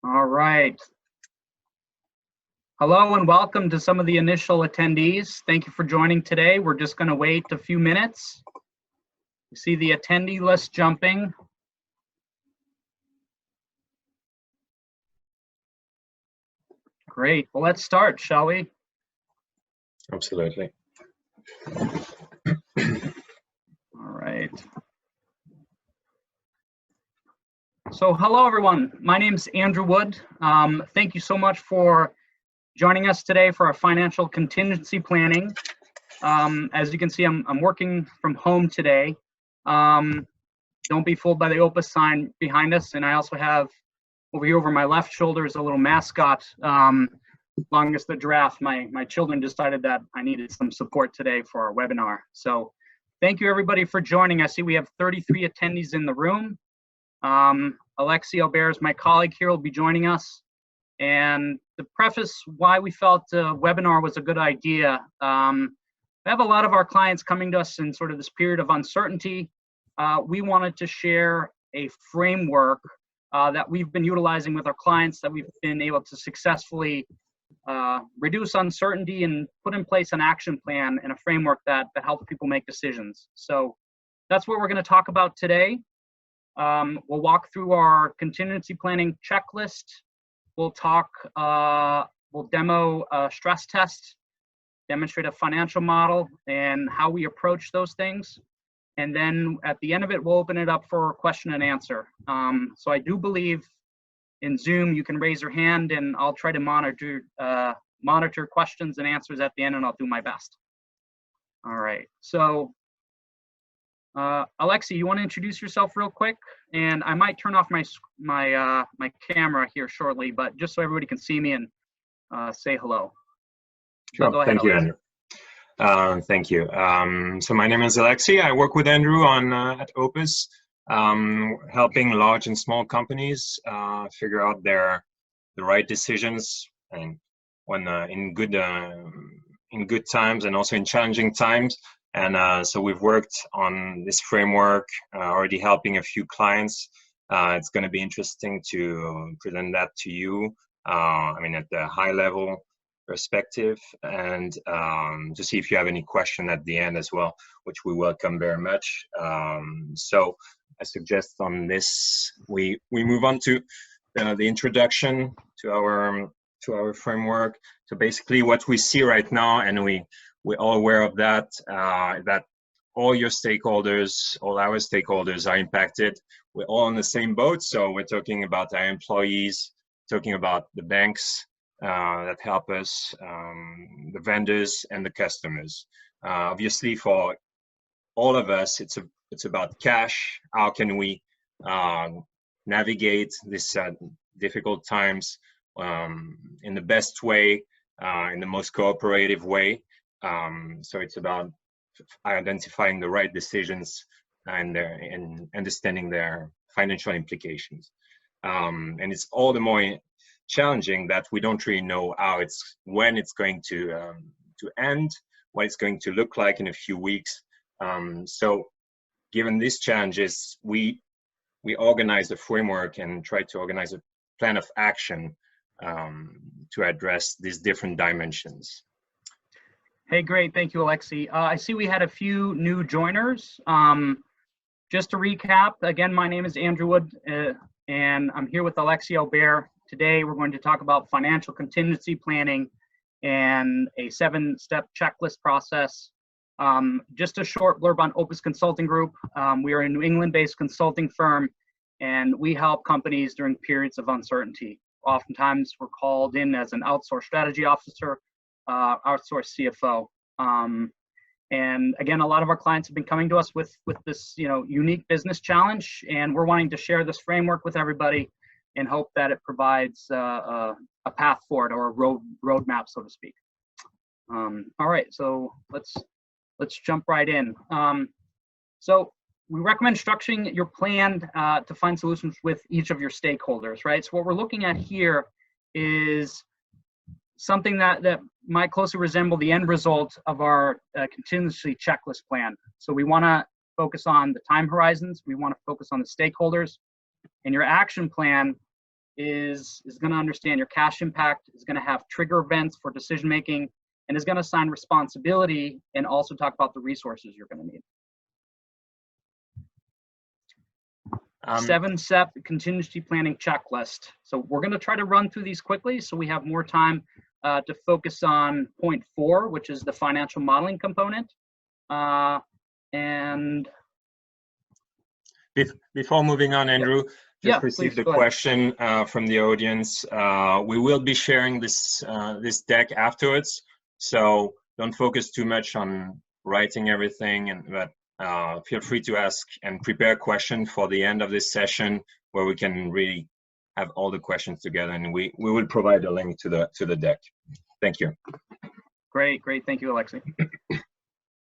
All right. Hello and welcome to some of the initial attendees. Thank you for joining today. We're just going to wait a few minutes. You see the attendee list jumping. Great. Well, let's start, shall we? Absolutely. All right. So hello, everyone. My name is Andrew Wood. Thank you so much for joining us today for our financial contingency planning. As you can see, I'm working from home today. Don't be fooled by the Opus sign behind us. And I also have over here over my left shoulder is a little mascot, Longest the Giraffe. My children decided that I needed some support today for our webinar. So thank you everybody for joining. I see we have 33 attendees in the room. Alexi Albert, my colleague here, will be joining us. And to preface why we felt a webinar was a good idea, we have a lot of our clients coming to us in sort of this period of uncertainty. We wanted to share a framework that we've been utilizing with our clients that we've been able to successfully reduce uncertainty and put in place an action plan and a framework that helps people make decisions. So that's what we're going to talk about today. We'll walk through our contingency planning checklist. We'll demo a stress test, demonstrate a financial model and how we approach those things. And then at the end of it, we'll open it up for question and answer. So I do believe in Zoom, you can raise your hand and I'll try to monitor questions and answers at the end, and I'll do my best. All right, so Alexi, you want to introduce yourself real quick? And I might turn off my camera here shortly, but just so everybody can see me and say hello. Sure. So go ahead, thank you, Alexi. Andrew. Thank you. So my name is Alexi. I work with Andrew at Opus, helping large and small companies figure out the right decisions, and when in good times and also in challenging times. And so we've worked on this framework, already helping a few clients. It's going to be interesting to present that to you. I mean, at the high level perspective, and to see if you have any question at the end as well, which we welcome very much. So I suggest on this we move on to the introduction to our framework. So basically, what we see right now, and we're all aware of that, that all your stakeholders, all our stakeholders are impacted. We're all on the same boat. So we're talking about our employees, talking about the banks that help us, the vendors and the customers. Obviously, for all of us, it's about cash. How can we navigate this difficult times in the best way, in the most cooperative way? So it's about identifying the right decisions and understanding their financial implications. And it's all the more challenging that we don't really know when it's going to end, what it's going to look like in a few weeks. So given these challenges, we organize a framework and try to organize a plan of action to address these different dimensions. Hey, great. Thank you, Alexi. I see we had a few new joiners. Just to recap, again, my name is Andrew Wood, and I'm here with Alexi Albert. Today, we're going to talk about financial contingency planning and a 7-step checklist process. Just a short blurb on Opus Consulting Group. We are a New England-based consulting firm, and we help companies during periods of uncertainty. Oftentimes, we're called in as an outsourced strategy officer, outsourced CFO. And again, a lot of our clients have been coming to us with this unique business challenge, and we're wanting to share this framework with everybody and hope that it provides a path forward, or a roadmap, so to speak. All right, so let's jump right in. So we recommend structuring your plan to find solutions with each of your stakeholders, right? So what we're looking at here is something that might closely resemble the end result of our contingency checklist plan. So we want to focus on the time horizons. We want to focus on the stakeholders. And your action plan is going to understand your cash impact, is going to have trigger events for decision making, and is going to assign responsibility and also talk about the resources you're going to need. 7-step contingency planning checklist. So we're going to try to run through these quickly so we have more time to focus on point 4, which is the financial modeling component. And before moving on, Andrew, just received a question from the audience. We will be sharing this deck afterwards, so don't focus too much on writing everything, but feel free to ask and prepare questions for the end of this session where we can really have all the questions together, and we will provide a link to the deck. Thank you. Great. Thank you, Alexi.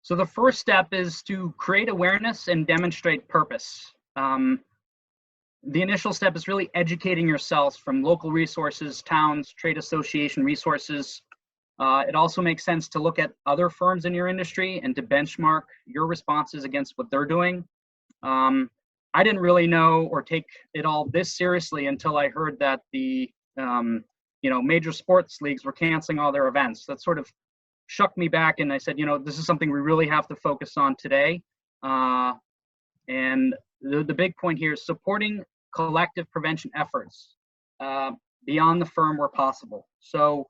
So the first step is to create awareness and demonstrate purpose. The initial step is really educating yourselves from local resources, towns, trade association resources. It also makes sense to look at other firms in your industry and to benchmark your responses against what they're doing. I didn't really know or take it all this seriously until I heard that the major sports leagues were canceling all their events. That sort of shook me back, and I said, this is something we really have to focus on today. And the big point here is supporting collective prevention efforts beyond the firm where possible. So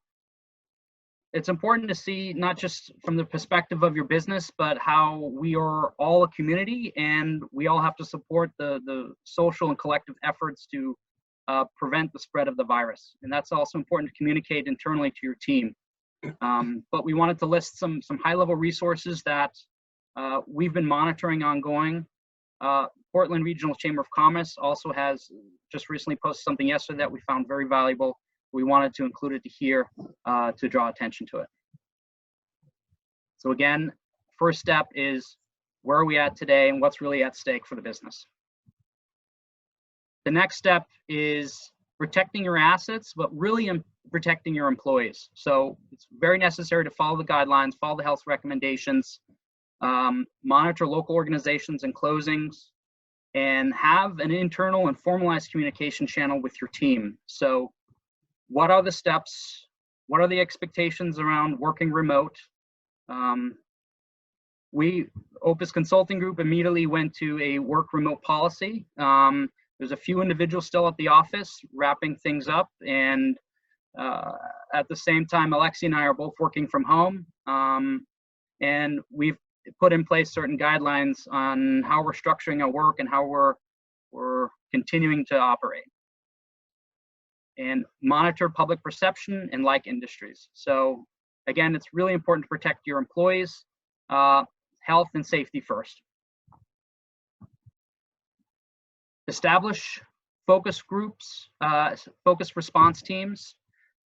it's important to see not just from the perspective of your business, but how we are all a community and we all have to support the social and collective efforts to prevent the spread of the virus. And that's also important to communicate internally to your team. But we wanted to list some high-level resources that we've been monitoring ongoing. Portland Regional Chamber of Commerce also has just recently posted something yesterday that we found very valuable. We wanted to include it here to draw attention to it. So again, first step is where are we at today and what's really at stake for the business. The next step is protecting your assets, but really protecting your employees. So it's very necessary to follow the guidelines, follow the health recommendations, monitor local organizations and closings, and have an internal and formalized communication channel with your team. So what are the steps? What are the expectations around working remote? We, Opus Consulting Group, immediately went to a work remote policy. There's a few individuals still at the office wrapping things up, and at the same time, Alexi and I are both working from home, and we've put in place certain guidelines on how we're structuring our work and how we're continuing to operate. And monitor public perception in like industries. So again, it's really important to protect your employees, health and safety first. Establish focus groups, focus response teams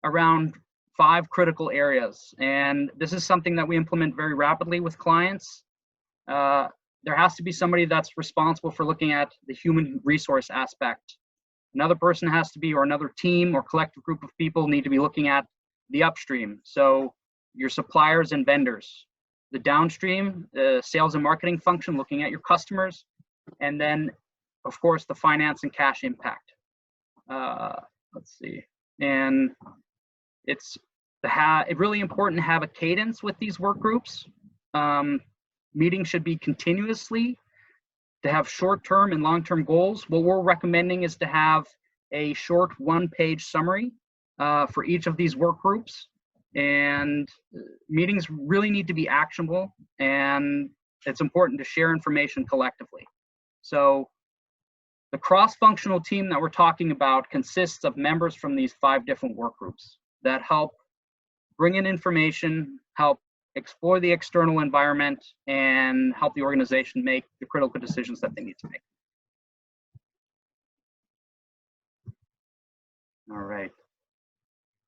around 5 critical areas. And this is something that we implement very rapidly with clients. There has to be somebody that's responsible for looking at the human resource aspect. Another person has to be, or another team or collective group of people need to be looking at the upstream. So your suppliers and vendors. The downstream, the sales and marketing function, looking at your customers. And then, of course, the finance and cash impact. Let's see. And it's really important to have a cadence with these work groups. Meetings should be continuously, to have short-term and long-term goals. What we're recommending is to have a short 1-page summary for each of these work groups. And meetings really need to be actionable, and it's important to share information collectively. So the cross-functional team that we're talking about consists of members from these 5 different work groups that help bring in information, help explore the external environment, and help the organization make the critical decisions that they need to make. All right.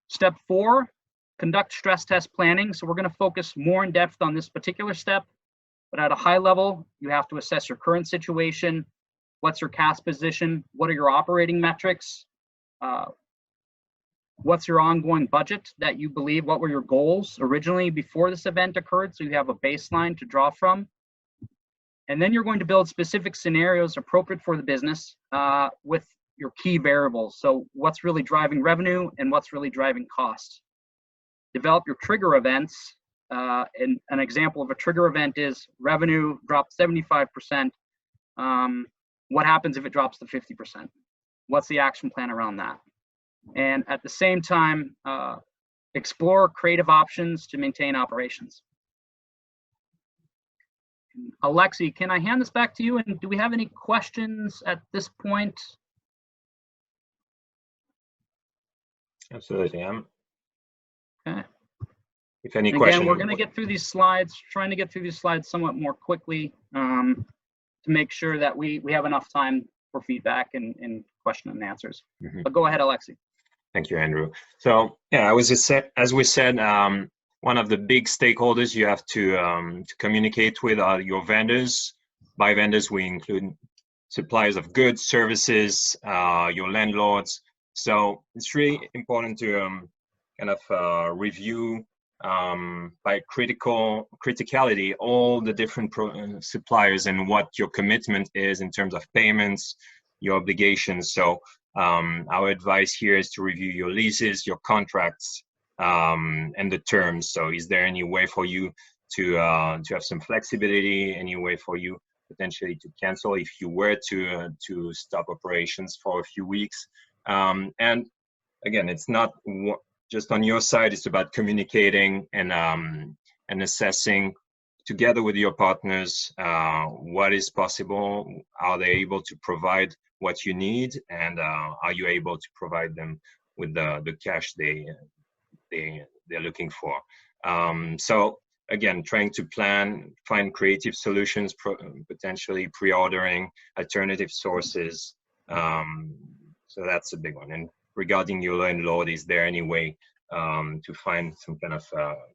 Step 4, conduct stress test planning. So we're going to focus more in depth on this particular step, but at a high level, you have to assess your current situation. What's your cash position? What are your operating metrics? What's your ongoing budget that you believe? What were your goals originally before this event occurred? So you have a baseline to draw from. And then you're going to build specific scenarios appropriate for the business with your key variables. So what's really driving revenue and what's really driving cost. Develop your trigger events. And an example of a trigger event is revenue dropped 75%. What happens if it drops to 50%? What's the action plan around that? And at the same time, explore creative options to maintain operations. Alexi, can I hand this back to you? And do we have any questions at this point? Absolutely. Okay. If any Again, questions, we're going to get through these slides, trying to get through these slides somewhat more quickly to make sure that we have enough time for feedback and question and answers. But go ahead, Alexi. Thank you, Andrew. So yeah, as we said, one of the big stakeholders you have to communicate with are your vendors. By vendors, we include suppliers of goods, services, your landlords. So it's really important to kind of review by criticality all the different suppliers and what your commitment is in terms of payments, your obligations. So our advice here is to review your leases, your contracts, and the terms. So is there any way for you to have some flexibility, any way for you potentially to cancel if you were to stop operations for a few weeks? And again, it's not just on your side, it's about communicating and assessing together with your partners what is possible. Are they able to provide what you need, and are you able to provide them with the cash they're looking for? So again, trying to find creative solutions, potentially pre-ordering alternative sources. So that's a big one. And regarding your landlord, is there any way to find some kind of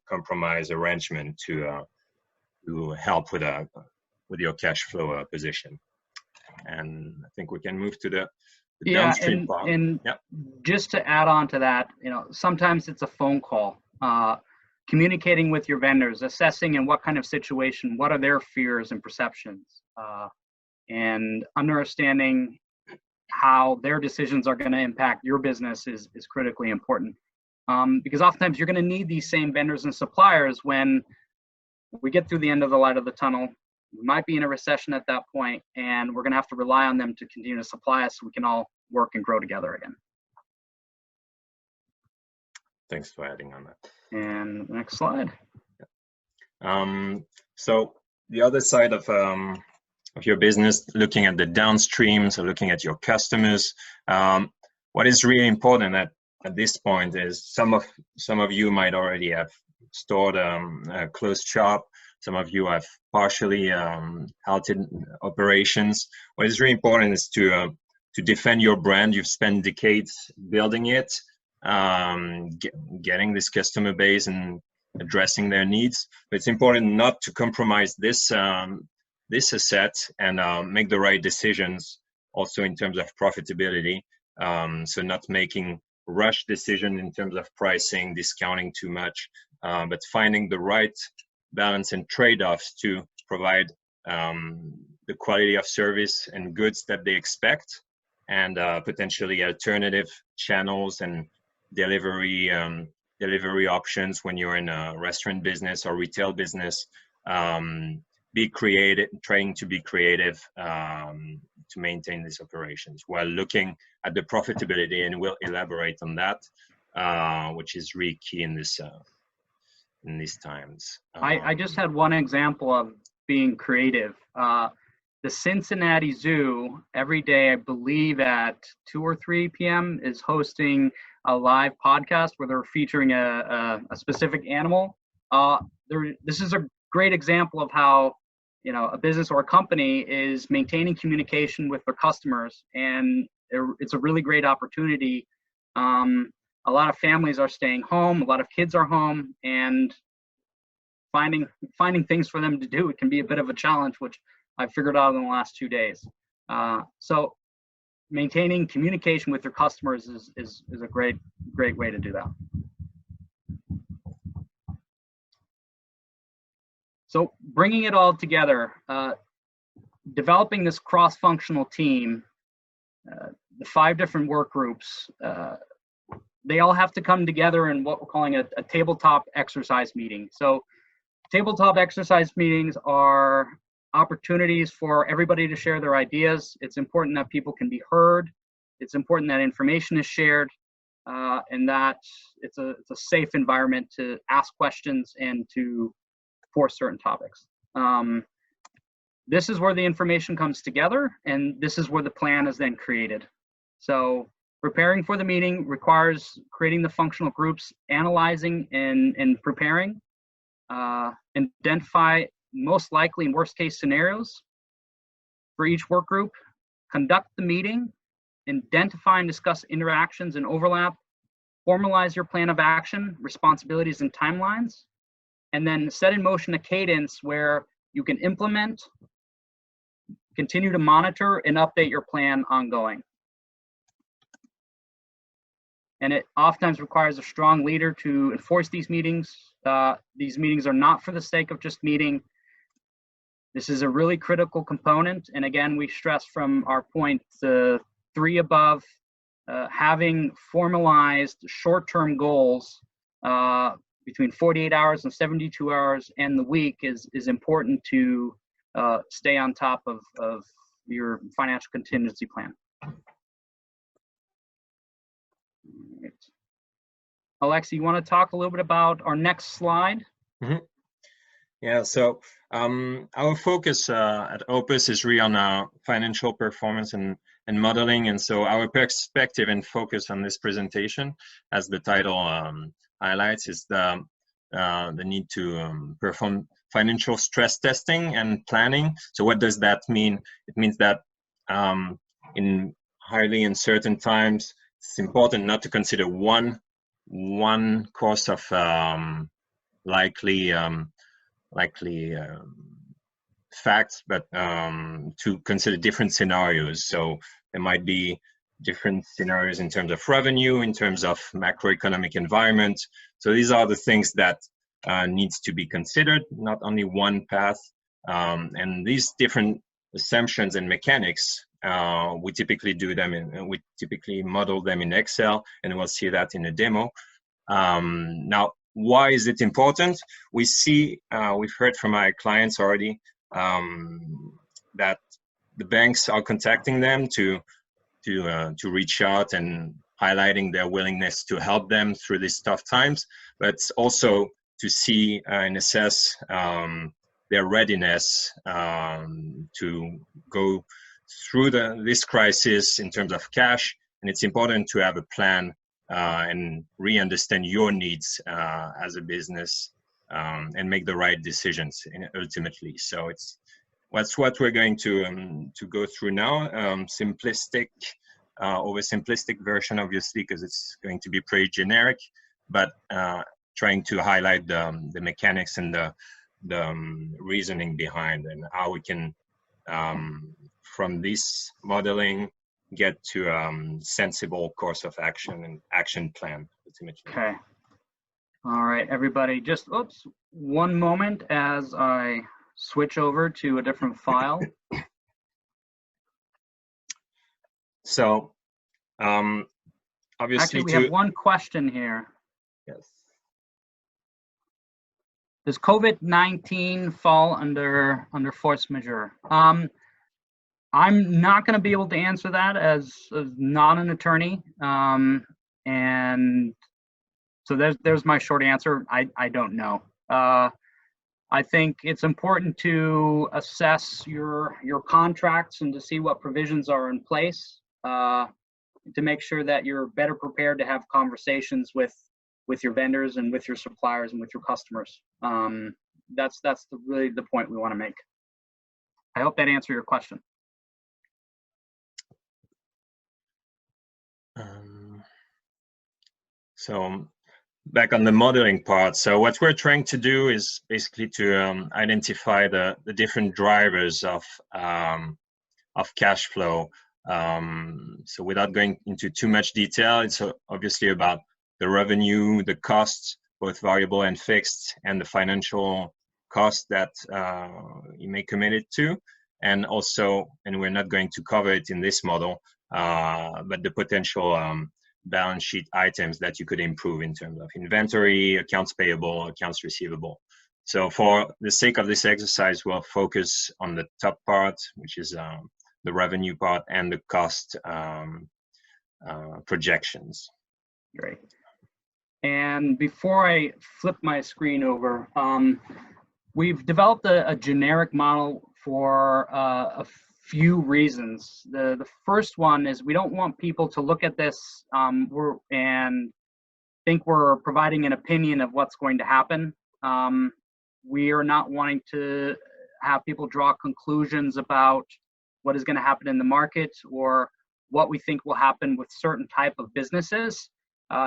compromise arrangement to help with your cash flow position? And I think we can move to the downstream part. And just to add on to that, sometimes it's a phone call, communicating with your vendors, assessing in what kind of situation, what are their fears and perceptions, and understanding how their decisions are going to impact your business is critically important. Because oftentimes you're going to need these same vendors and suppliers when we get through the end of the light of the tunnel. We might be in a recession at that point, and we're going to have to rely on them to continue to supply us so we can all work and grow together again. Thanks for adding on that. And next slide. So the other side of your business, looking at the downstream, so looking at your customers, what is really important at this point is some of you might already have stored a closed shop. Some of you have partially halted operations. What is really important is to defend your brand. You've spent decades building it, getting this customer base and addressing their needs. But it's important not to compromise this asset and make the right decisions also in terms of profitability. So not making rush decisions in terms of pricing, discounting too much, but finding the right balance and trade-offs to provide the quality of service and goods that they expect, and potentially alternative channels and delivery options when you're in a restaurant business or retail business. Be creative, trying to be creative to maintain these operations while looking at the profitability, and we'll elaborate on that, which is really key in these times. I just had one example of being creative. The Cincinnati Zoo, every day, I believe at 2 or 3 p.m. is hosting a live podcast where they're featuring a specific animal. This is a great example of how a business or a company is maintaining communication with their customers, and it's a really great opportunity. A lot of families are staying home, a lot of kids are home, and finding things for them to do, it can be a bit of a challenge, which I figured out in the last 2 days. So maintaining communication with your customers is a great way to do that. So bringing it all together, developing this cross-functional team, the 5 different work groups, they all have to come together in what we're calling a tabletop exercise meeting. So tabletop exercise meetings are opportunities for everybody to share their ideas. It's important that people can be heard. It's important that information is shared, and that it's a safe environment to ask questions and to force certain topics. This is where the information comes together, and this is where the plan is then created. So preparing for the meeting requires creating the functional groups, analyzing and preparing, identify most likely and worst case scenarios for each work group, conduct the meeting, identify and discuss interactions and overlap, formalize your plan of action, responsibilities and timelines, and then set in motion a cadence where you can implement, continue to monitor, and update your plan ongoing. And it oftentimes requires a strong leader to enforce these meetings. These meetings are not for the sake of just meeting. This is a really critical component. And again, we stress from our point 3 above, having formalized short-term goals between 48 hours and 72 hours and the week is important to stay on top of your financial contingency plan. Right. Alexi, you want to talk a little bit about our next slide? Mm-hmm. Yeah, so our focus at Opus is really on financial performance and modeling, and so our perspective and focus on this presentation, as the title highlights, is the need to perform financial stress testing and planning. So what does that mean? It means that in highly uncertain times, it's important not to consider one course of likely facts, but to consider different scenarios. So there might be different scenarios in terms of revenue, in terms of macroeconomic environment. So these are the things that needs to be considered, not only one path. And these different assumptions and mechanics, we typically do them we typically model them in Excel, and we'll see that in a demo. Now, why is it important? We see, we've heard from our clients already that the banks are contacting them to reach out and highlighting their willingness to help them through these tough times, but also to see and assess their readiness to go through this crisis in terms of cash. And it's important to have a plan and re-understand your needs as a business and make the right decisions ultimately. So that's what we're going to go through now. Simplistic, oversimplistic version, obviously, because it's going to be pretty generic, but trying to highlight the mechanics and the reasoning behind, and how we can, from this modeling, get to sensible course of action and action plan ultimately. Okay. All right, everybody, just one moment as I switch over to a different file. So obviously actually we have one question here. Yes. Does COVID-19 fall under force majeure? I'm not going to be able to answer that as not an attorney, and so there's my short answer. I don't know. I think it's important to assess your contracts and to see what provisions are in place to make sure that you're better prepared to have conversations with your vendors and with your suppliers and with your customers. That's really the point we want to make. I hope that answered your question. So back on the modeling part. So what we're trying to do is basically to identify the different drivers of cash flow. So without going into too much detail, it's obviously about the revenue, the costs, both variable and fixed, and the financial cost that you may commit it to. and also, and we're not going to cover it in this model, but the potential balance sheet items that you could improve in terms of inventory, accounts payable, accounts receivable. So for the sake of this exercise, we'll focus on the top part, which is the revenue part and the cost projections. Great. And before I flip my screen over, we've developed a generic model for a few reasons. The first one is we don't want people to look at this and think we're providing an opinion of what's going to happen. We are not wanting to have people draw conclusions about what is going to happen in the market or what we think will happen with certain type of businesses.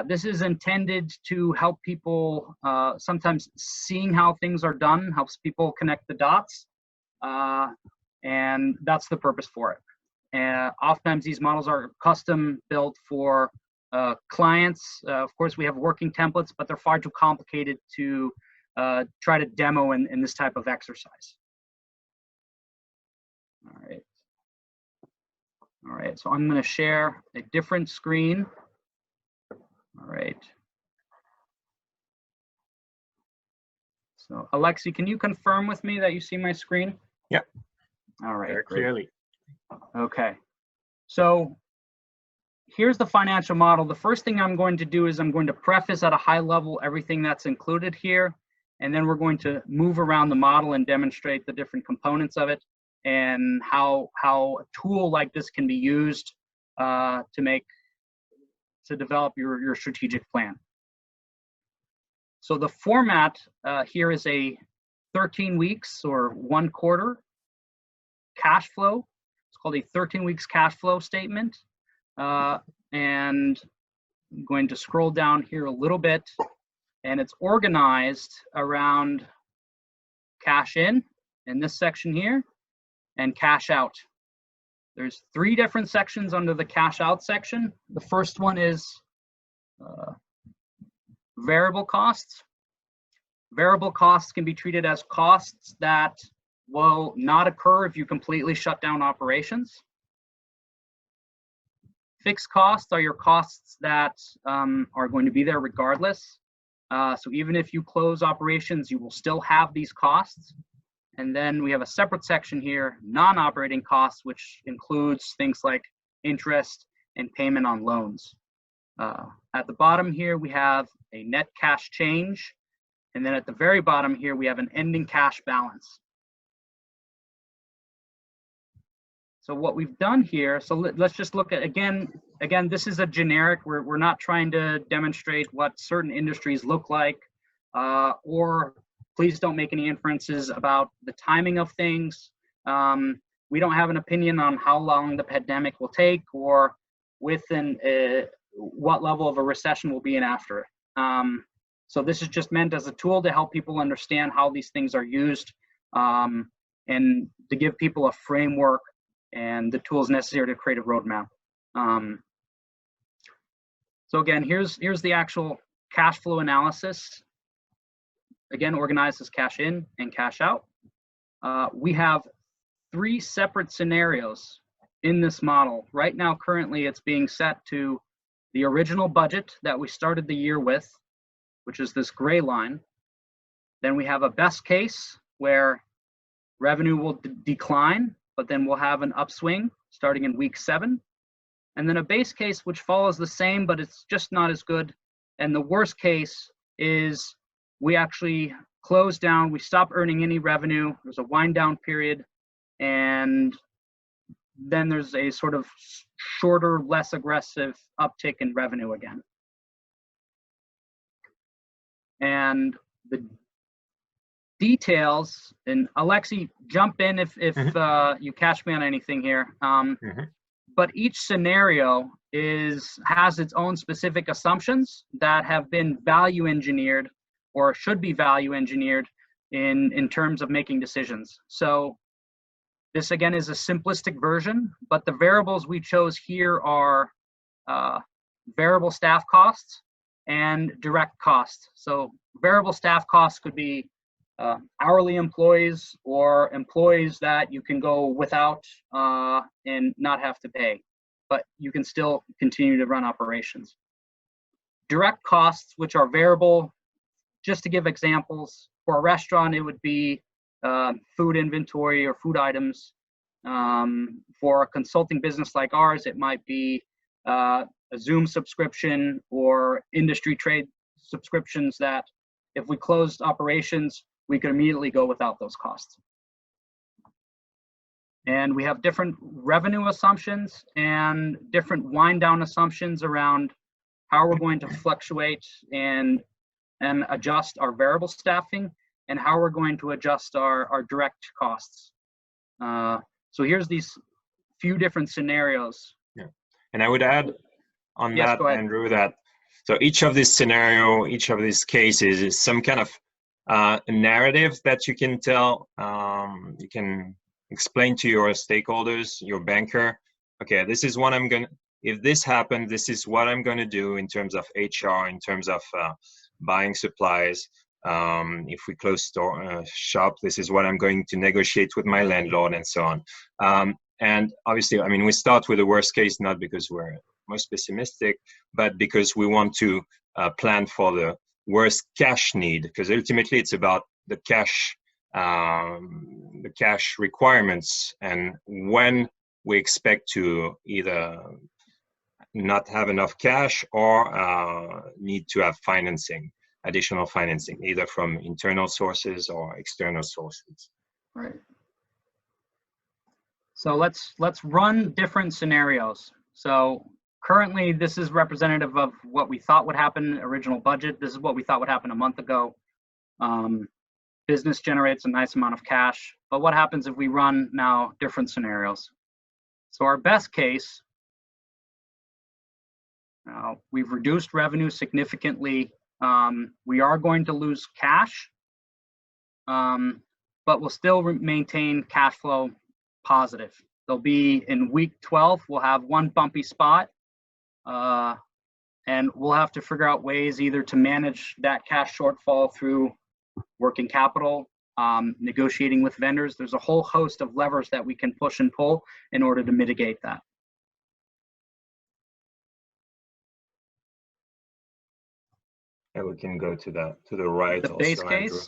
This is intended to help people, sometimes seeing how things are done helps people connect the dots, and that's the purpose for it. Oftentimes these models are custom built for clients. Of course, we have working templates, but they're far too complicated to try to demo in this type of exercise. All right, so I'm going to share a different screen. All right. So Alexi, can you confirm with me that you see my screen? Yep. All right. Very clearly. Okay. So here's the financial model. The first thing I'm going to do is I'm going to preface at a high level everything that's included here, and then we're going to move around the model and demonstrate the different components of it and how a tool like this can be used to develop your strategic plan. So the format here is a 13 weeks or 1 quarter cash flow. It's called a 13 weeks cash flow statement. And I'm going to scroll down here a little bit, and it's organized around cash in this section here, and cash out. There's 3 different sections under the cash out section. The first one is variable costs. Variable costs can be treated as costs that will not occur if you completely shut down operations. Fixed costs are your costs that are going to be there regardless. So even if you close operations, you will still have these costs. And then we have a separate section here, non-operating costs, which includes things like interest and payment on loans. At the bottom here, we have a net cash change. And then at the very bottom here, we have an ending cash balance. So what we've done here, so let's just look at, again, this is a generic. We're not trying to demonstrate what certain industries look like, or please don't make any inferences about the timing of things. We don't have an opinion on how long the pandemic will take or what level of a recession we'll be in after it. So this is just meant as a tool to help people understand how these things are used, and to give people a framework and the tools necessary to create a roadmap. So again, here's the actual cash flow analysis. Again, organized as cash in and cash out. We have 3 separate scenarios in this model. Right now, currently, it's being set to the original budget that we started the year with, which is this gray line. Then we have a best case where revenue will decline, but then we'll have an upswing starting in week 7. And then a base case which follows the same, but it's just not as good. And the worst case is we actually close down, we stop earning any revenue, there's a wind down period, and then there's a sort of shorter, less aggressive uptick in revenue again. And the details, and Alexi, jump in if you catch me on anything here. But each scenario has its own specific assumptions that have been value engineered or should be value engineered in terms of making decisions. So this again is a simplistic version, but the variables we chose here are variable staff costs and direct costs. So variable staff costs could be hourly employees or employees that you can go without and not have to pay, but you can still continue to run operations. Direct costs, which are variable, just to give examples, for a restaurant, it would be food inventory or food items. For a consulting business like ours, it might be a Zoom subscription or industry trade subscriptions that if we closed operations, we could immediately go without those costs. And we have different revenue assumptions and different wind down assumptions around how we're going to fluctuate and adjust our variable staffing and how we're going to adjust our direct costs. So here's these few different scenarios. Yeah, and I would add on Yes, that, go ahead. Andrew, that so each of these scenario, each of these cases is some kind of narrative that you can tell, you can explain to your stakeholders, your banker, okay, this is what I'm gonna, if this happens, this is what I'm gonna do in terms of HR, in terms of buying supplies. If we close shop, this is what I'm going to negotiate with my landlord and so on. And obviously, I mean, we start with the worst case, not because we're most pessimistic, but because we want to plan for the worst cash need, because ultimately it's about the cash requirements and when we expect to either not have enough cash or need to have financing, additional financing, either from internal sources or external sources. Right. So let's run different scenarios. So currently, this is representative of what we thought would happen in the original budget. This is what we thought would happen a month ago. Business generates a nice amount of cash, but what happens if we run now different scenarios? So our best case, we've reduced revenue significantly. We are going to lose cash, but we'll still maintain cash flow positive. There'll be in week 12, we'll have one bumpy spot, and we'll have to figure out ways either to manage that cash shortfall through working capital, negotiating with vendors. There's a whole host of levers that we can push and pull in order to mitigate that. And we can go to the right. The base case, Andrew,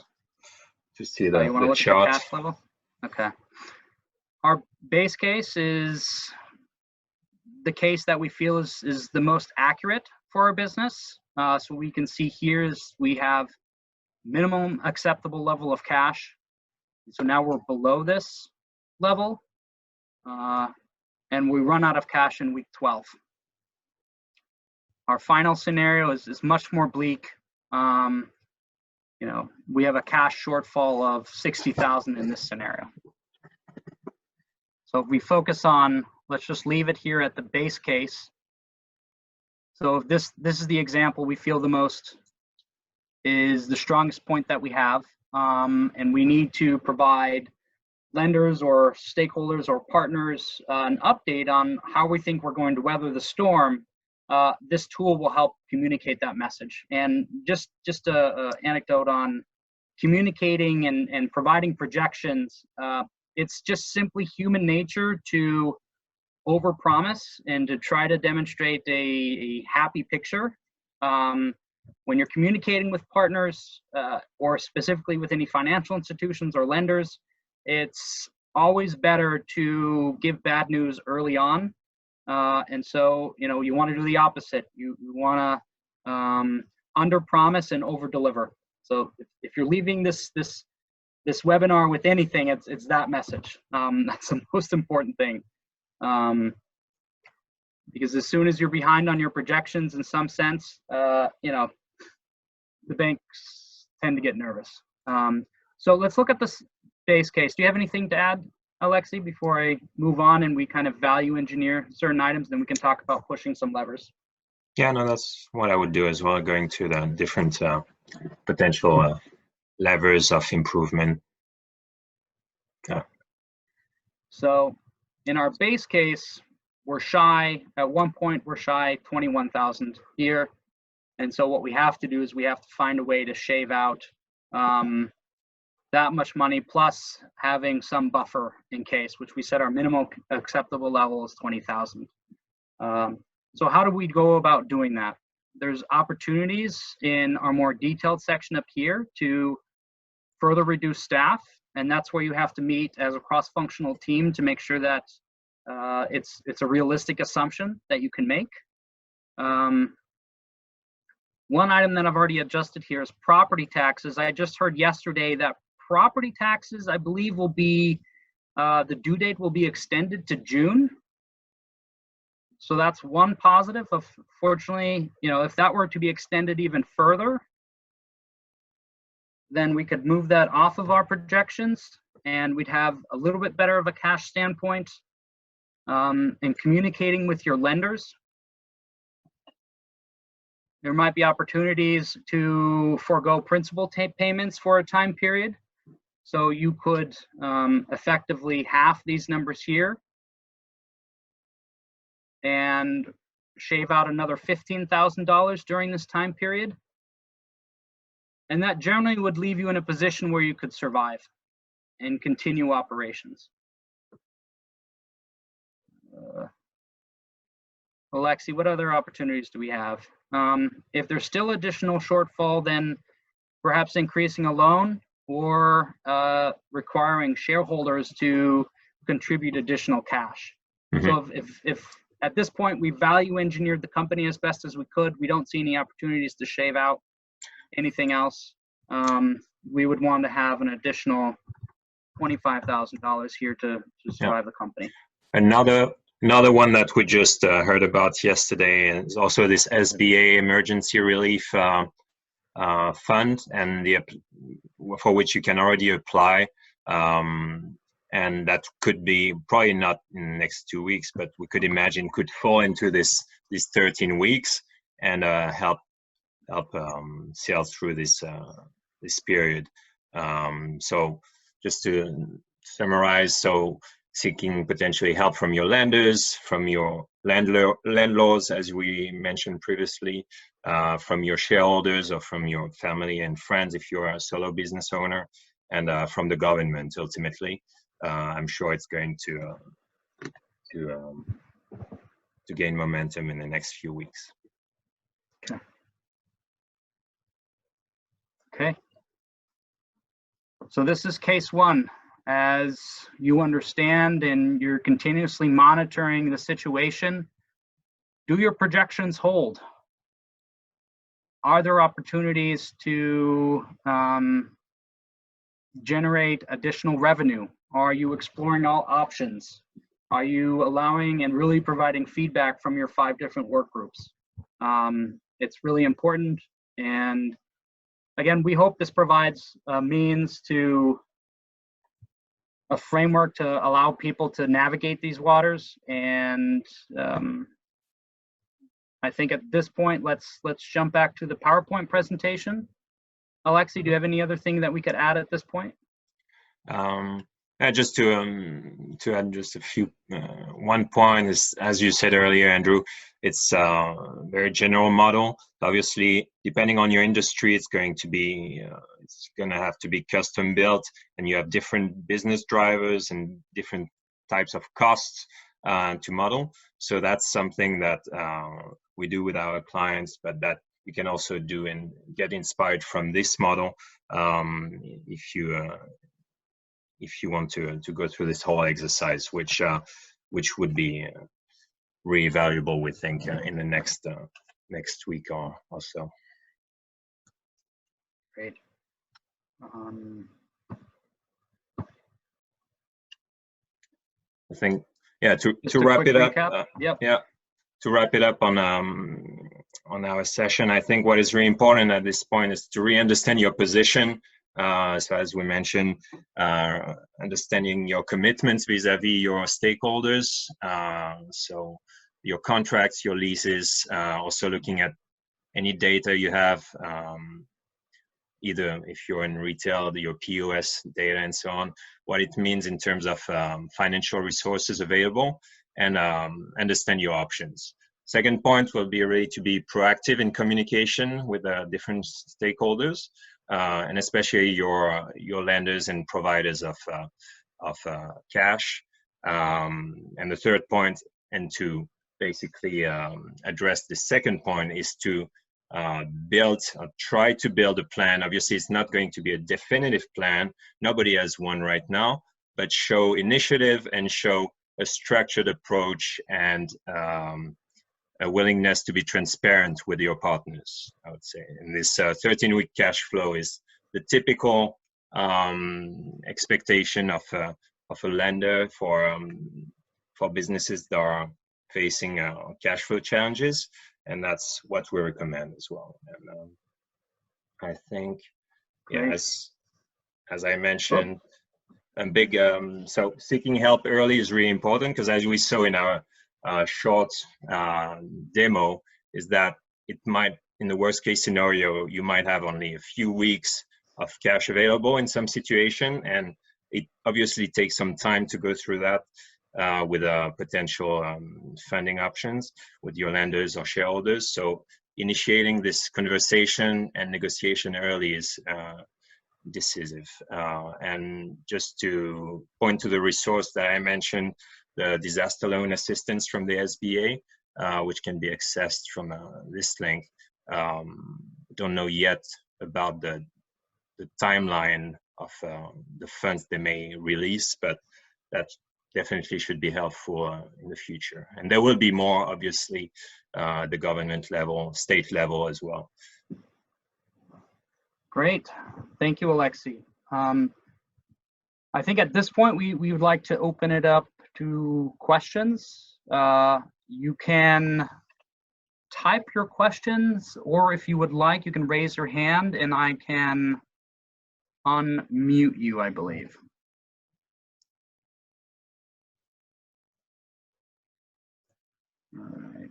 to see the, you want to look chart. at the cash level? Okay. Our base case is the case that we feel is the most accurate for our business. So we can see here is we have minimum acceptable level of cash. So now we're below this level, and we run out of cash in week 12. Our final scenario is much more bleak. We have a cash shortfall of 60,000 in this scenario. So if we focus on, let's just leave it here at the base case. So if this is the example we feel the most is the strongest point that we have, and we need to provide lenders or stakeholders or partners an update on how we think we're going to weather the storm. This tool will help communicate that message. And just a anecdote on communicating and providing projections. It's just simply human nature to overpromise and to try to demonstrate a happy picture. When you're communicating with partners or specifically with any financial institutions or lenders, it's always better to give bad news early on. And so, you want to do the opposite. You want to under promise and over deliver. So if you're leaving this webinar with anything, it's that message. That's the most important thing. Because as soon as you're behind on your projections in some sense, the banks tend to get nervous. So let's look at this base case. Do you have anything to add, Alexi, before I move on and we kind of value engineer certain items, then we can talk about pushing some levers? Yeah, no, that's what I would do as well, going to the different potential levers of improvement. Yeah. So in our base case, we're shy, at one point we're shy 21,000 here. And so what we have to do is we have to find a way to shave out that much money plus having some buffer in case, which we said our minimum acceptable level is 20,000. So how do we go about doing that? There's opportunities in our more detailed section up here to further reduce staff, and that's where you have to meet as a cross-functional team to make sure that it's a realistic assumption that you can make. One item that I've already adjusted here is property taxes. I just heard yesterday that property taxes, I believe, will be, the due date will be extended to June. So that's one positive. Fortunately, you know, if that were to be extended even further, then we could move that off of our projections and we'd have a little bit better of a cash standpoint in communicating with your lenders. There might be opportunities to forego principal payments for a time period. So you could effectively half these numbers here and shave out another $15,000 during this time period. And that generally would leave you in a position where you could survive and continue operations. Alexi, what other opportunities do we have? If there's still additional shortfall, then perhaps increasing a loan or requiring shareholders to contribute additional cash. So if at this point we value engineered the company as best as we could, we don't see any opportunities to shave out anything else, we would want to have an additional $25,000 here to survive the company. Another one that we just heard about yesterday is also this SBA emergency relief fund, and for which you can already apply, and that could be probably not in the next 2 weeks, but we could imagine could fall into these 13 weeks and help sail through this period. So just to summarize, so seeking potentially help from your lenders, from your landlords, as we mentioned previously, from your shareholders or from your family and friends if you're a solo business owner, and from the government ultimately. I'm sure it's going to gain momentum in the next few weeks. Okay. So this is case one. As you understand and you're continuously monitoring the situation, do your projections hold? Are there opportunities to generate additional revenue? Are you exploring all options? Are you allowing and really providing feedback from your 5 different work groups? It's really important. And again, we hope this provides a means to a framework to allow people to navigate these waters. And I think at this point, let's jump back to the PowerPoint presentation. Alexi, do you have any other thing that we could add at this point? Just to add just a few, one point is, as you said earlier, Andrew, it's a very general model. Obviously, depending on your industry, it's going to have to be custom built, and you have different business drivers and different types of costs to model. So that's something that we do with our clients, but that we can also do and get inspired from this model if you want to go through this whole exercise, which would be really valuable, we think, in the next week or so. Great. I think, yeah, to wrap it up. To wrap it up on our session, I think what is really important at this point is to really understand your position. So as we mentioned, understanding your commitments vis-a-vis your stakeholders, so your contracts, your leases, also looking at any data you have, either if you're in retail, your POS data and so on, what it means in terms of financial resources available, and understand your options. Second point will be really to be proactive in communication with different stakeholders. and especially your lenders and providers of cash. And the third point, and to basically address the second point, is to try to build a plan. Obviously, it's not going to be a definitive plan. Nobody has one right now, but show initiative and show a structured approach and a willingness to be transparent with your partners, I would say. And this 13-week cash flow is the typical expectation of a lender for businesses that are facing cash flow challenges, and that's what we recommend as well. And I think, yeah, as I mentioned, a big so seeking help early is really important, because as we saw in our short demo, is that it might, in the worst case scenario, you might have only a few weeks of cash available in some situation, and it obviously takes some time to go through that with potential funding options with your lenders or shareholders. So initiating this conversation and negotiation early is decisive. And just to point to the resource that I mentioned, the disaster loan assistance from the SBA, which can be accessed from this link. Don't know yet about the timeline of the funds they may release, but that definitely should be helpful in the future. And there will be more, obviously, the government level, state level as well. Great. Thank you, Alexi. I think at this point, we would like to open it up to questions. You can type your questions, or if you would like, you can raise your hand and I can unmute you, I believe. All right.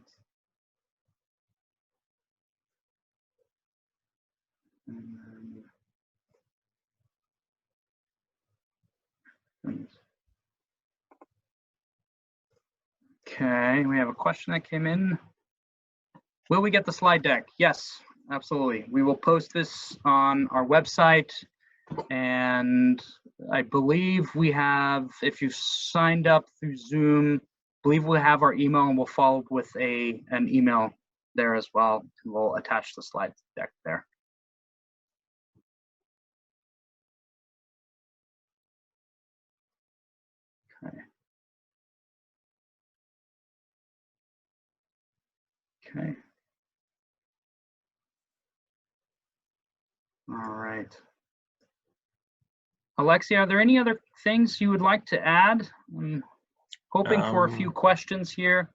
Okay, we have a question that came in. Will we get the slide deck? Yes, absolutely. We will post this on our website, and I believe we have, if you signed up through Zoom, I believe we'll have our email, and we'll follow up with an email there as well. We'll attach the slide deck there. Okay. Okay. All right. Alexia, are there any other things you would like to add? I'm hoping for a few questions here.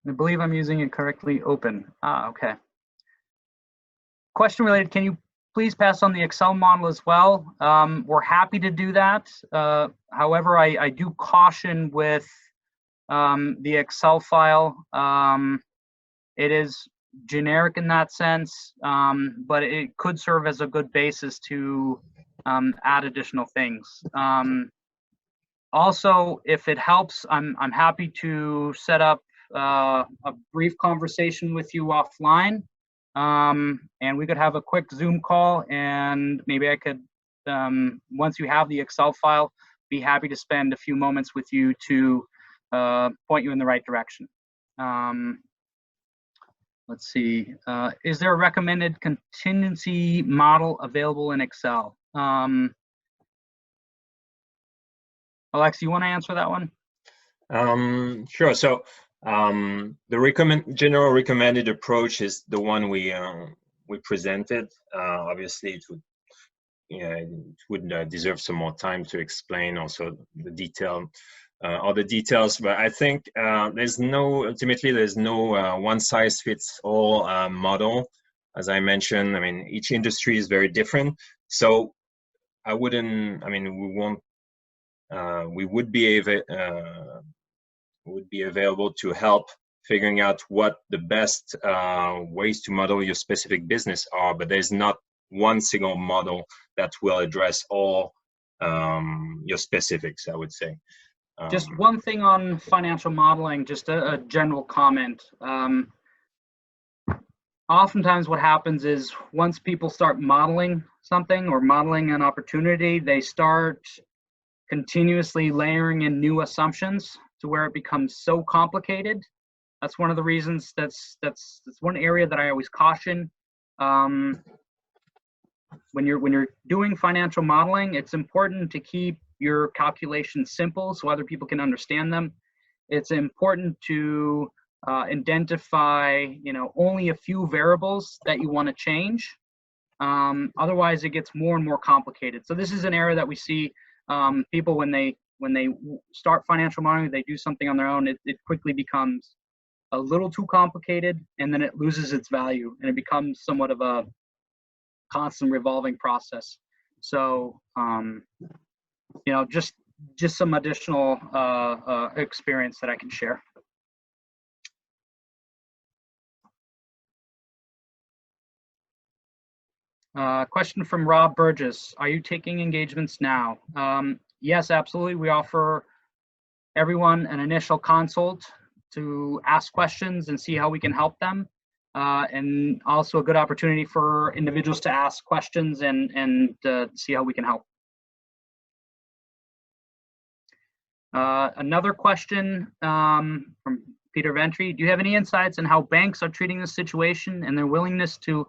I believe I'm using it correctly. Open. Okay. Question related, can you please pass on the Excel model as well? We're happy to do that. However, I do caution with the Excel file. It is generic in that sense, but it could serve as a good basis to add additional things. Also, if it helps, I'm happy to set up a brief conversation with you offline, and we could have a quick Zoom call, and maybe I could, once you have the Excel file, be happy to spend a few moments with you to point you in the right direction. Let's see, is there a recommended contingency model available in Excel? Alex, you want to answer that one? Sure. So the general recommended approach is the one we presented. Obviously, it would deserve some more time to explain also the detail. All the details, but I think ultimately there's no one-size-fits-all model. As I mentioned, I mean, each industry is very different. So we would be available to help figuring out what the best ways to model your specific business are, but there's not one single model that will address all your specifics, I would say. Just one thing on financial modeling, just a general comment. oftentimes what happens is once people start modeling something or modeling an opportunity, they start continuously layering in new assumptions to where it becomes so complicated. That's one of the reasons, that's one area that I always caution. When you're doing financial modeling, it's important to keep your calculations simple so other people can understand them. It's important to identify, only a few variables that you want to change. Otherwise, it gets more and more complicated. So this is an area that we see people when they start financial modeling, they do something on their own, it quickly becomes a little too complicated, and then it loses its value, and it becomes somewhat of a constant revolving process. So, just some additional experience that I can share. Question from Rob Burgess. Are you taking engagements now? Yes, absolutely. We offer everyone an initial consult to ask questions and see how we can help them. And also a good opportunity for individuals to ask questions and see how we can help. Another question from Peter Ventry. Do you have any insights on how banks are treating this situation and their willingness to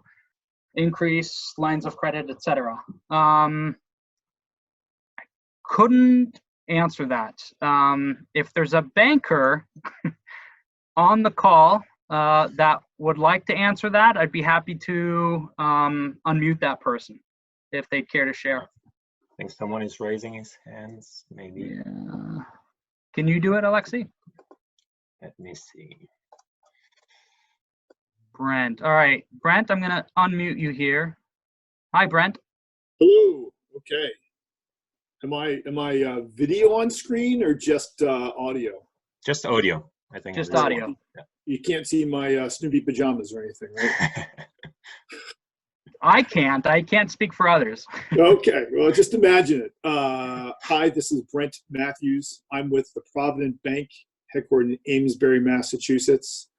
increase lines of credit, et cetera? I couldn't answer that. If there's a banker on the call that would like to answer that, I'd be happy to unmute that person if they'd care to share. I think someone is raising his hands, maybe. Yeah. Can you do it, Alexi? Let me see. Brent. All right, Brent, I'm gonna unmute you here. Hi, Brent. Hello. Okay. Am I video on screen or just audio? Just audio, I think. Just audio. Yeah. You can't see my Snoopy pajamas or anything, right? I can't speak for others. Okay. Well, just imagine it. Hi, this is Brent Matthews. I'm with the Provident Bank, headquartered in Amesbury, Massachusetts.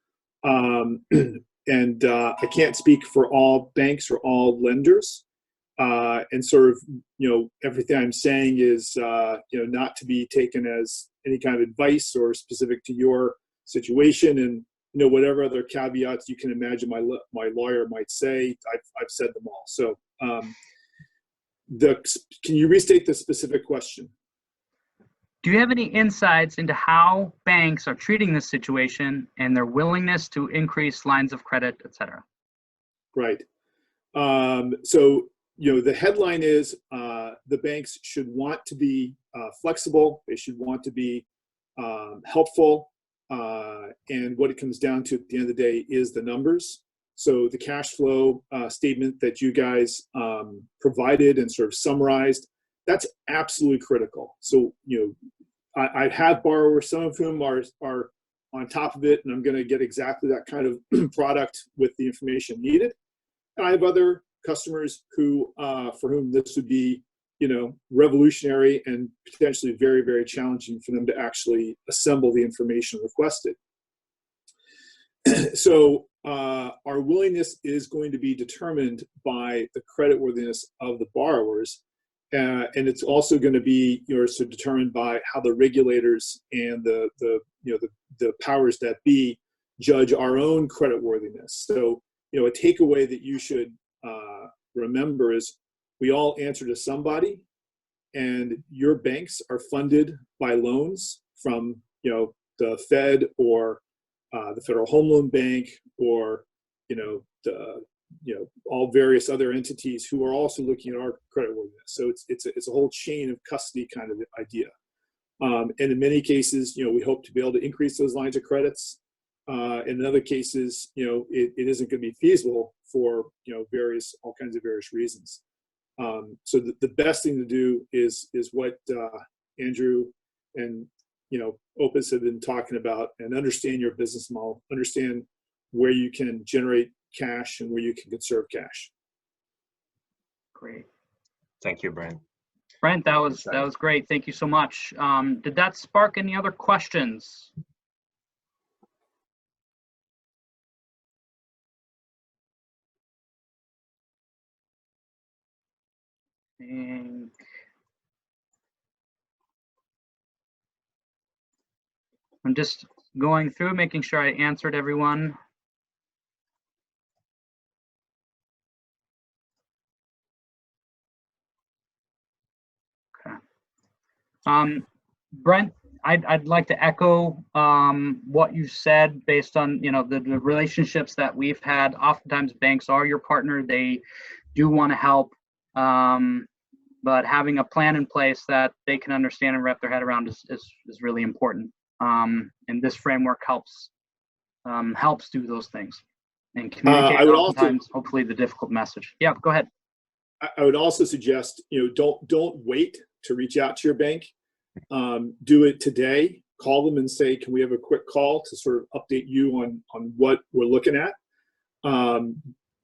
And I can't speak for all banks or all lenders. And sort of, everything I'm saying is, not to be taken as any kind of advice or specific to your situation. And, whatever other caveats you can imagine my lawyer might say, I've said them all. So can you restate the specific question? Do you have any insights into how banks are treating this situation and their willingness to increase lines of credit, et cetera? Right. So, the headline is the banks should want to be flexible. They should want to be helpful. And what it comes down to at the end of the day is the numbers. So the cash flow statement that you guys provided and sort of summarized, that's absolutely critical. So, I have borrowers, some of whom are on top of it, and I'm going to get exactly that kind of product with the information needed. And I have other customers who, for whom this would be, revolutionary and potentially very, very challenging for them to actually assemble the information requested. So our willingness is going to be determined by the creditworthiness of the borrowers. And it's also going to be determined by how the regulators and the powers that be judge our own creditworthiness. So, a takeaway that you should remember is we all answer to somebody, and your banks are funded by loans from the Fed or the Federal Home Loan Bank or all various other entities who are also looking at our creditworthiness. So it's a whole chain of custody kind of idea. And in many cases, we hope to be able to increase those lines of credits. In other cases, it isn't going to be feasible for all kinds of various reasons. So the best thing to do is what Andrew and Opus have been talking about, and understand your business model, understand where you can generate cash and where you can conserve cash. Great. Thank you, Brent. Brent, that was great. Thank you so much. Did that spark any other questions? think I'm just going through, making sure I answered everyone. Okay. Brent, I'd like to echo what you said based on the relationships that we've had. Oftentimes banks are your partner. They do want to help, but having a plan in place that they can understand and wrap their head around is really important. And this framework helps do those things and communicate oftentimes, hopefully, the difficult message. Yeah, go ahead. I would also suggest, don't wait to reach out to your bank. Do it today. Call them and say, can we have a quick call to sort of update you on what we're looking at?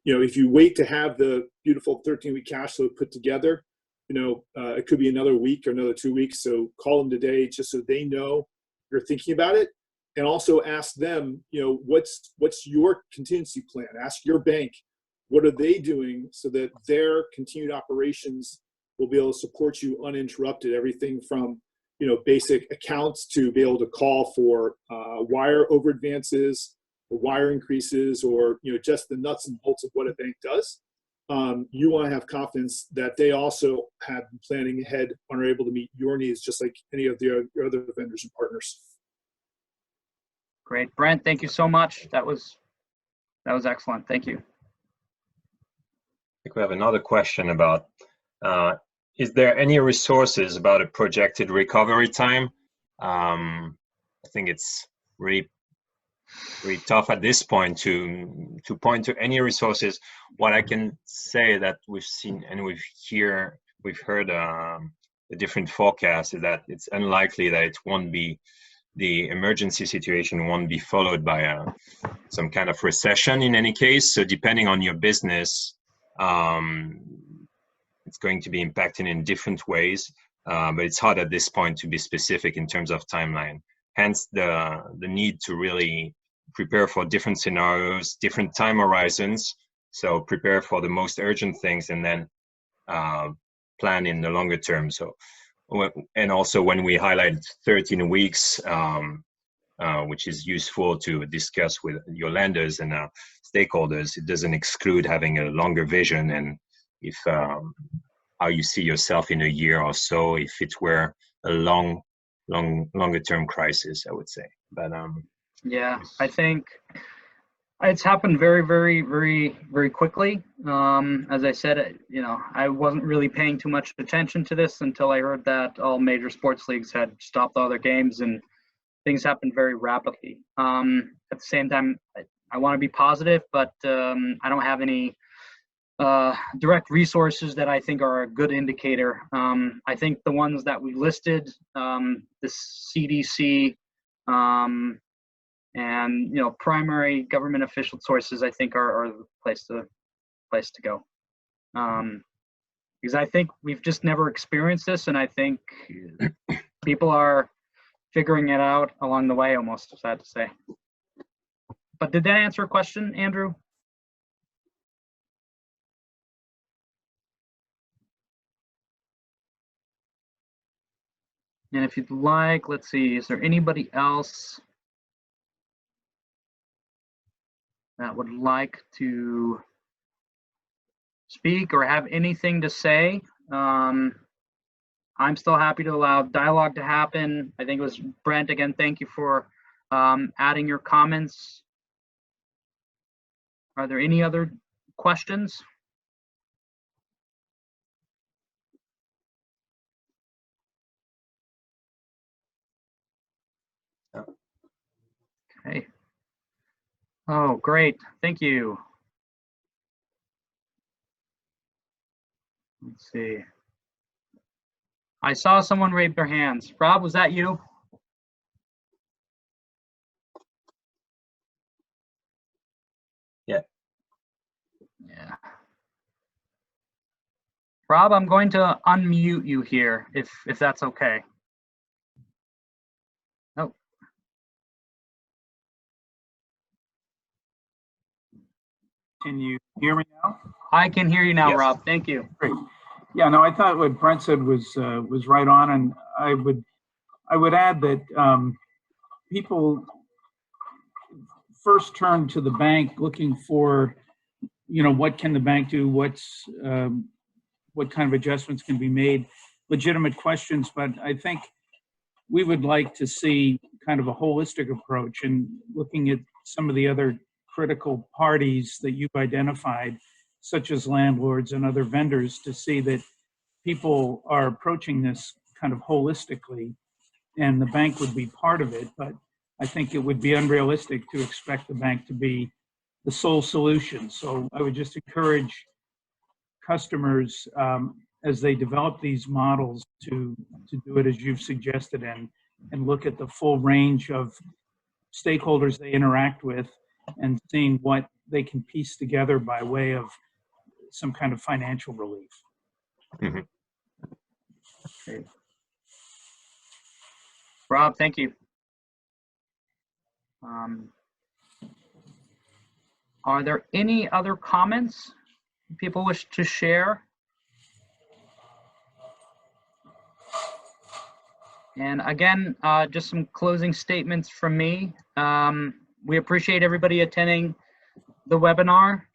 If you wait to have the beautiful 13-week cash flow put together, it could be another week or another 2 weeks. So call them today just so they know you're thinking about it. And also ask them, what's your contingency plan? Ask your bank, what are they doing so that their continued operations will be able to support you uninterrupted? Everything from basic accounts to be able to call for wire over advances or wire increases, or just the nuts and bolts of what a bank does. You want to have confidence that they also have been planning ahead and are able to meet your needs just like any of your other vendors and partners. Great, Brent, thank you so much. That was excellent. Thank you. I think we have another question about, is there any resources about a projected recovery time? I think it's really tough at this point to point to any resources. What I can say that we've seen and we've heard the different forecasts is that it's unlikely that it won't be, the emergency situation won't be followed by some kind of recession in any case. So depending on your business, it's going to be impacted in different ways, but it's hard at this point to be specific in terms of timeline. Hence the need to really prepare for different scenarios, different time horizons. So prepare for the most urgent things and then plan in the longer term. So, and also when we highlight 13 weeks, which is useful to discuss with your lenders and stakeholders, it doesn't exclude having a longer vision and if how you see yourself in a year or so, if it were a longer term crisis, I would say. But yeah, I think it's happened very, very, very, very quickly. As I said, I wasn't really paying too much attention to this until I heard that all major sports leagues had stopped all their games, and things happened very rapidly. At the same time, I want to be positive, but I don't have any direct resources that I think are a good indicator. I think the ones that we listed, the CDC, and primary government official sources, I think are the place to go. Because I think we've just never experienced this, and I think people are figuring it out along the way, almost, sad to say. But did that answer a question, Andrew? And if you'd like, let's see, is there anybody else that would like to speak or have anything to say? I'm still happy to allow dialogue to happen. I think it was Brent, again, thank you for adding your comments. Are there any other questions? Okay. Oh, great. Thank you. Let's see. I saw someone raise their hands. Rob, was that you? Yeah. Yeah. Rob, I'm going to unmute you here, if that's okay. Oh. Can you hear me now? I can hear you now, Yes. Rob. Thank you. Great. Yeah, no, I thought what Brent said was right on, and I would add that people first turn to the bank looking for, what can the bank do? What kind of adjustments can be made? Legitimate questions, but I think we would like to see kind of a holistic approach and looking at some of the other critical parties that you've identified, such as landlords and other vendors, to see that people are approaching this kind of holistically, and the bank would be part of it. But I think it would be unrealistic to expect the bank to be the sole solution. So I would just encourage customers as they develop these models to do it as you've suggested, and look at the full range of stakeholders they interact with and seeing what they can piece together by way of some kind of financial relief. Mm-hmm. Great. Rob, thank you. Are there any other comments people wish to share? And again, just some closing statements from me. We appreciate everybody attending the webinar.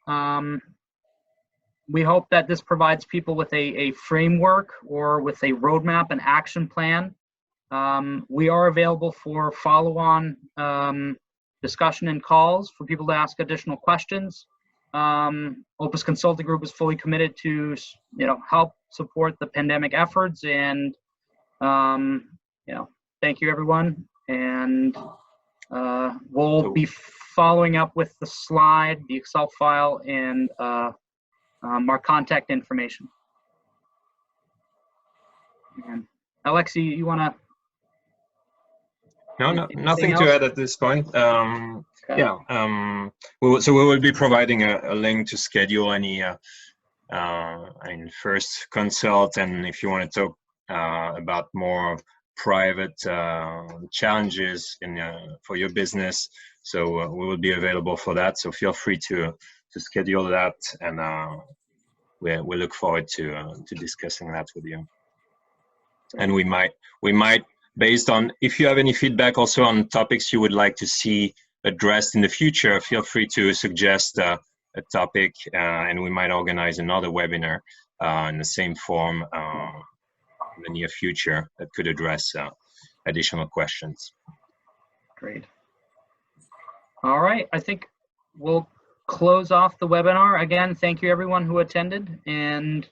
We hope that this provides people with a framework or with a roadmap and action plan. We are available for follow-on discussion and calls for people to ask additional questions. Opus Consulting Group is fully committed to, help support the pandemic efforts, and thank you, everyone. And we'll be following up with the slide, the Excel file, and our contact information. And Alexi, you want to? No, nothing to add at this point. Okay. Yeah, we will be providing a link to schedule any first consult, and if you want to talk about more private challenges for your business, so we will be available for that. So feel free to schedule that, and we look forward to discussing that with you. And we might, based on, if you have any feedback also on topics you would like to see addressed in the future, feel free to suggest a topic, and we might organize another webinar in the same form in the near future that could address additional questions. Great. All right, I think we'll close off the webinar. Again, thank you everyone who attended. And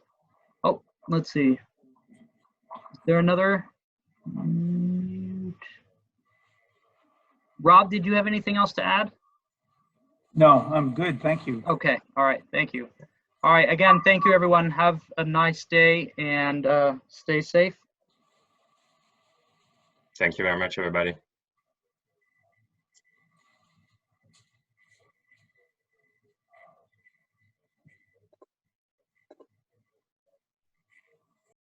let's see. Is there another? Rob, did you have anything else to add? No, I'm good. Thank you. Okay. All right. Thank you. All right. Again, thank you, everyone. Have a nice day, and stay safe. Thank you very much, everybody.